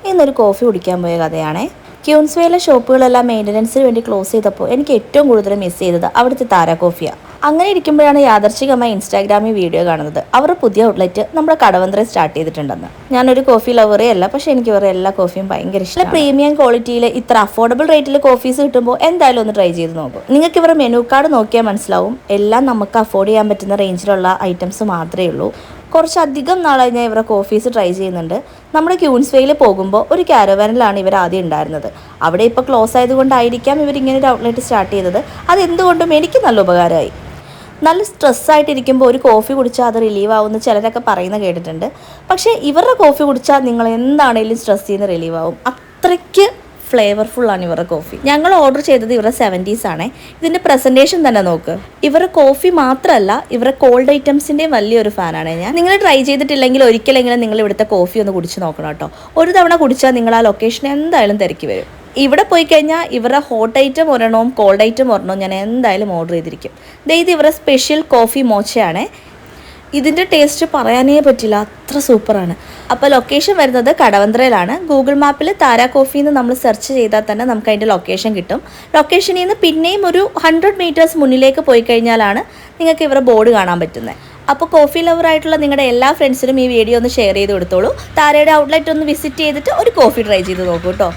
ഇന്നൊരു കോഫി കുടിക്കാൻ പോയ കഥയാണേ. ക്യൂൻസ്വേയിലെ ഷോപ്പുകളെല്ലാം മെയിൻ്റനൻസിന് വേണ്ടി ക്ലോസ് ചെയ്തപ്പോൾ എനിക്ക് ഏറ്റവും കൂടുതൽ മിസ് ചെയ്തത് അവിടുത്തെ താര കോഫിയാണ്. അങ്ങനെ ഇരിക്കുമ്പോഴാണ് യാദർച്ഛികമായി ഇൻസ്റ്റാഗ്രാമിൽ വീഡിയോ കാണുന്നത് അവരുടെ പുതിയ ഔട്ട്ലെറ്റ് നമ്മുടെ കടവന്ത്രയിൽ സ്റ്റാർട്ട് ചെയ്തിട്ടുണ്ടെന്ന്. ഞാനൊരു കോഫി ലവറേ അല്ല, പക്ഷേ എനിക്ക് ഇവരുടെ എല്ലാ കോഫിയും ഭയങ്കര ഇഷ്ടമാണ്. പ്രീമിയം ക്വാളിറ്റിയിൽ ഇത്ര അഫോർഡബിൾ റേറ്റിൽ കോഫീസ് കിട്ടുമ്പോൾ എന്തായാലും ഒന്ന് ട്രൈ ചെയ്ത് നോക്കും. നിങ്ങൾക്ക് ഇവരുടെ മെനു കാർഡ് നോക്കിയാൽ മനസ്സിലാവും, എല്ലാം നമുക്ക് അഫോർഡ് ചെയ്യാൻ പറ്റുന്ന റേഞ്ചിലുള്ള ഐറ്റംസ് മാത്രമേ ഉള്ളൂ. കുറച്ചധികം നാളായി ഞാൻ ഇവരുടെ കോഫീസ് ട്രൈ ചെയ്യുന്നുണ്ട്. നമ്മുടെ ക്യൂൻസ്വേയിൽ പോകുമ്പോൾ ഒരു കാരവാനിലാണ് ഇവർ ആദ്യം ഉണ്ടായിരുന്നത്. അവിടെ ഇപ്പോൾ ക്ലോസ് ആയതുകൊണ്ടായിരിക്കാം ഇവരിങ്ങനെ ഒരു ഔട്ട്ലെറ്റ് സ്റ്റാർട്ട് ചെയ്തത്. അതെന്തുകൊണ്ടും എനിക്ക് നല്ല ഉപകാരമായി. നല്ല സ്ട്രെസ്സായിട്ടിരിക്കുമ്പോൾ ഒരു കോഫി കുടിച്ചാൽ അത് റിലീവ് ആവുമെന്ന് ചിലരൊക്കെ പറയുന്ന കേട്ടിട്ടുണ്ട്. പക്ഷേ ഇവരുടെ കോഫി കുടിച്ചാൽ നിങ്ങൾ എന്താണേലും സ്ട്രെസ്സിൽ നിന്ന് റിലീവ് ആവും. അത്രയ്ക്ക് ഫ്ലേവർഫുള്ളാണ് ഇവരുടെ കോഫി. ഞങ്ങൾ ഓർഡർ ചെയ്തത് ഇവരുടെ 70s ആണ്. ഇതിൻ്റെ പ്രസൻറ്റേഷൻ തന്നെ നോക്ക്. ഇവരുടെ കോഫി മാത്രമല്ല, ഇവരുടെ കോൾഡ് ഐറ്റംസിൻ്റെയും വലിയൊരു ഫാനാണ് ഞാൻ. നിങ്ങൾ ട്രൈ ചെയ്തിട്ടില്ലെങ്കിൽ ഒരിക്കലെങ്കിലും നിങ്ങൾ ഇവിടുത്തെ കോഫി ഒന്ന് കുടിച്ച് നോക്കണം കേട്ടോ. ഒരു തവണ കുടിച്ചാൽ നിങ്ങൾ ആ ലൊക്കേഷൻ എന്തായാലും തിരക്കി വരും. ഇവിടെ പോയി കഴിഞ്ഞാൽ ഇവരുടെ ഹോട്ട് ഐറ്റം ഒരെണ്ണവും കോൾഡ് ഐറ്റം ഒരെണ്ണവും ഞാൻ എന്തായാലും ഓർഡർ ചെയ്തിരിക്കും. ഇത് ഇവരുടെ സ്പെഷ്യൽ കോഫി മോച്ചയാണ്. ഇതിൻ്റെ ടേസ്റ്റ് പറയാനേ പറ്റില്ല, അത്ര സൂപ്പറാണ്. അപ്പോൾ ലൊക്കേഷൻ വരുന്നത് കടവന്ത്രയിലാണ്. ഗൂഗിൾ മാപ്പിൽ താര കോഫി എന്ന് നമ്മൾ സെർച്ച് ചെയ്താൽ തന്നെ നമുക്ക് അതിൻ്റെ ലൊക്കേഷൻ കിട്ടും. ലൊക്കേഷനിൽ നിന്ന് പിന്നെയും ഒരു 100 മീറ്റേഴ്സ് മുന്നിലേക്ക് പോയി കഴിഞ്ഞാലാണ് നിങ്ങൾക്ക് ഇവരുടെ ബോർഡ് കാണാൻ പറ്റുന്നത്. അപ്പോൾ കോഫി ലവറായിട്ടുള്ള നിങ്ങളുടെ എല്ലാ ഫ്രണ്ട്സിനും ഈ വീഡിയോ ഒന്ന് ഷെയർ ചെയ്ത് കൊടുത്തോളൂ. താരയുടെ ഔട്ട്ലെറ്റ് ഒന്ന് വിസിറ്റ് ചെയ്തിട്ട് ഒരു കോഫി ട്രൈ ചെയ്ത് നോക്കൂ കേട്ടോ.